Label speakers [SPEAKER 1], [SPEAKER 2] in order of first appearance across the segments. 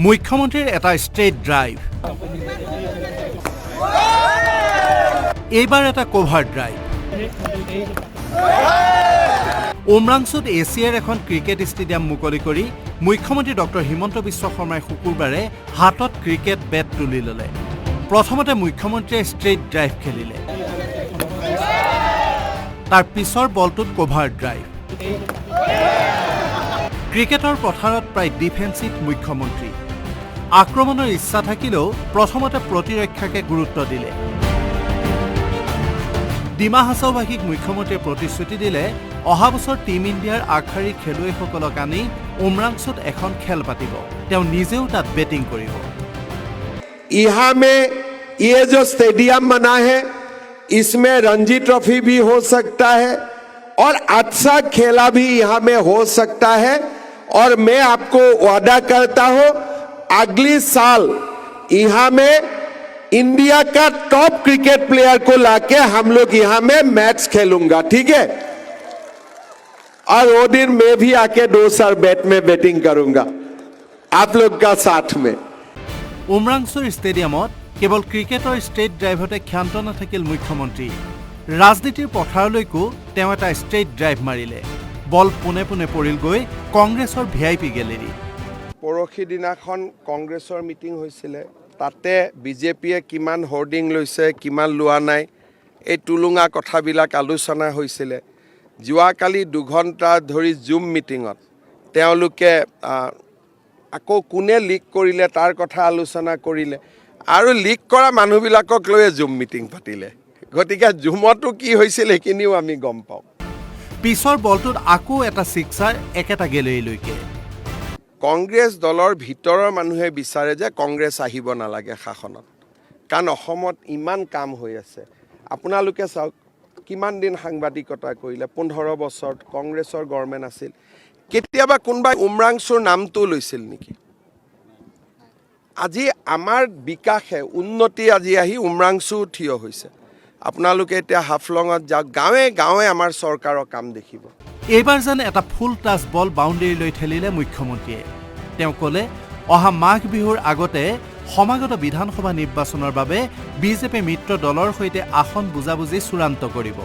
[SPEAKER 1] মুখ্যমন্ত্ৰীৰ এটা straight drive, এইবাৰ এটা কভাৰ ড্ৰাইভ। উমৰাংচুত এছিয়াৰ এখন ক্ৰিকেট ষ্টেডিয়াম মুকলি কৰি মুখ্যমন্ত্ৰী ডক্টৰ হিমন্ত বিশ্ব শৰ্মাই শুকুৰবাৰে হাতত ক্ৰিকেট বেট তুলি ল'লে। প্ৰথমতে মুখ্যমন্ত্ৰীয়ে ষ্ট্ৰেইট ড্ৰাইভ খেলিলে, তাৰ পিছৰ বলটোত কভাৰ ড্ৰাইভ। ক্ৰিকেটৰ পথাৰত প্ৰায় ডিফেন্সিভ মুখ্যমন্ত্ৰী। আক্ৰমণৰ ইচ্ছা থাকিলেও প্ৰথমতে প্ৰতিৰক্ষাকে গুৰুত্ব দিলে। ডিমা হাছাওবাসীক মুখ্যমন্ত্ৰীয়ে প্ৰতিশ্ৰুতি দিলে অহা বছৰ টিম ইণ্ডিয়াৰ আগশাৰীৰ খেলুৱৈসকলক আনি উমৰাংচুত এখন খেল পাতিব, তেওঁ নিজেও তাত বেটিং কৰিব।
[SPEAKER 2] यहाँ में ये जो स्टेडियम बना है इसमें रणजी ट्रॉफी भी हो सकता है और अच्छा खेला भी यहाँ में हो सकता है। और मैं आपको वादा करता हूँ अगली साल यहाँ में इंडिया का टॉप क्रिकेट प्लेयर को लाके हम लोग यहाँ में मैच खेलूंगा, ठीक है? और वो दिन मैं भी आके 2 साल बैट में बैटिंग करूंगा आप लोग का साथ में।
[SPEAKER 1] উমৰাংচুৰ ষ্টেডিয়ামত কেৱল ক্ৰিকেটৰ ষ্টেট ড্ৰাইভতে ক্ষান্ত নাথাকিল মুখ্যমন্ত্ৰী। ৰাজনীতিৰ পথাৰলৈকো তেওঁ এটা ষ্টেট ড্ৰাইভ মাৰিলে। বল পোনে পোনে পৰিলগৈ কংগ্ৰেছৰ VIP গেলেৰী।
[SPEAKER 2] পৰহি দিনাখন কংগ্ৰেছৰ মিটিং হৈছিলে, তাতে বিজেপিয়ে কিমান হোৰ্ডিং লৈছে কিমান লোৱা নাই এই টুলুঙা কথাবিলাক আলোচনা হৈছিলে। যোৱাকালি 2 ঘণ্টা ধৰি জুম মিটিঙত তেওঁলোকে আকৌ কোনে লিক কৰিলে তাৰ কথা আলোচনা কৰিলে আৰু লিক কৰা মানুহবিলাকক লৈ জুম মিটিং পাতিলে। গতিকে জুমতো কি হৈছিল সেইখিনিও আমি গম পাওঁ।
[SPEAKER 1] পিছৰ বলটোত আকৌ এটা ছিক্সাৰ একেটা গেলেৰীলৈকে।
[SPEAKER 2] কংগ্ৰেছ দলৰ ভিতৰৰ মানুহে বিচাৰে যে কংগ্ৰেছ আহিব নালাগে শাসনত, কাৰণ অসমত ইমান কাম হৈ আছে। আপোনালোকে চাওক কিমান দিন সাংবাদিকতা কৰিলে, 15 বছৰ কংগ্ৰেছৰ গভৰ্ণমেণ্ট আছিল। কেতিয়াবা কোনোবাই উমৰাংচুৰ নামটো লৈছিল নেকি? আজি আমাৰ বিকাশে উন্নতি আজি আহি উমৰাংচু থিয় হৈছে। আপোনালোকে এতিয়া হাফলঙত যাওক, গাঁৱে গাঁৱে আমাৰ চৰকাৰৰ কাম দেখিব।
[SPEAKER 1] এইবাৰ যেন এটা ফুল টাচ বল বাউণ্ডেৰীলৈ ঠেলিলে মুখ্যমন্ত্ৰীয়ে। তেওঁ ক'লে অহা মাঘ বিহুৰ আগতে সমাগত বিধানসভা নিৰ্বাচনৰ বাবে বিজেপি মিত্ৰ দলৰ সৈতে আসন বুজাবুজি চূড়ান্ত কৰিব।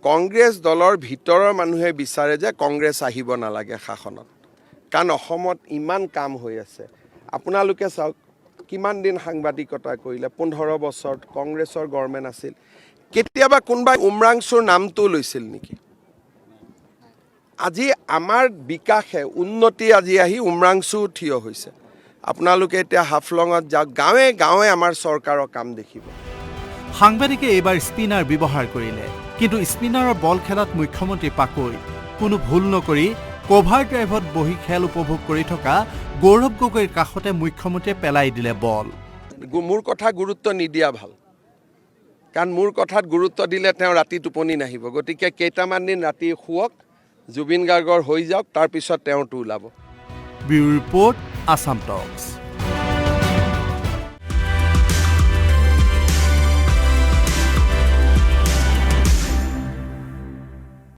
[SPEAKER 2] কংগ্ৰেছ দলৰ ভিতৰৰ মানুহে বিচাৰে যে কংগ্ৰেছ আহিব নালাগে শাসনত, কাৰণ অসমত ইমান কাম হৈ আছে। আপোনালোকে চাওক কিমান দিন সাংবাদিকতা কৰিলে, 15 বছৰ কংগ্ৰেছৰ গভৰ্ণমেণ্ট আছিল। কেতিয়াবা কোনোবাই উমৰাংচুৰ নামটো লৈছিল নেকি? আজি আমাৰ বিকাশে উন্নতি আজি আহি উমৰাংচু থিয় হৈছে। আপোনালোকে এতিয়া হাফলঙত যাওক, গাঁৱে গাঁৱে আমাৰ চৰকাৰৰ কাম দেখিব।
[SPEAKER 1] সাংবাদিকে এইবাৰ স্পিনাৰ ব্যৱহাৰ কৰিলে, কিন্তু স্পিনাৰৰ বল খেলাত মুখ্যমন্ত্ৰী পাকৈত। কোনো ভুল নকৰি কভাৰ ড্ৰাইভত বহি খেল উপভোগ কৰি থকা গৌৰৱ গগৈৰ কাষতে মুখ্যমন্ত্ৰীয়ে পেলাই দিলে বল।
[SPEAKER 2] মোৰ কথা গুৰুত্ব নিদিয়া ভাল, কাৰণ মোৰ কথাত গুৰুত্ব দিলে তেওঁ ৰাতি টোপনি নাহিব। গতিকে কেইটামান দিন ৰাতি শুৱক, জুবিন গাৰ্গৰ হৈ যাওক, তাৰপিছত তেওঁতো ওলাব।
[SPEAKER 1] ব্যুৰো ৰিপৰ্ট, আছাম টক্স।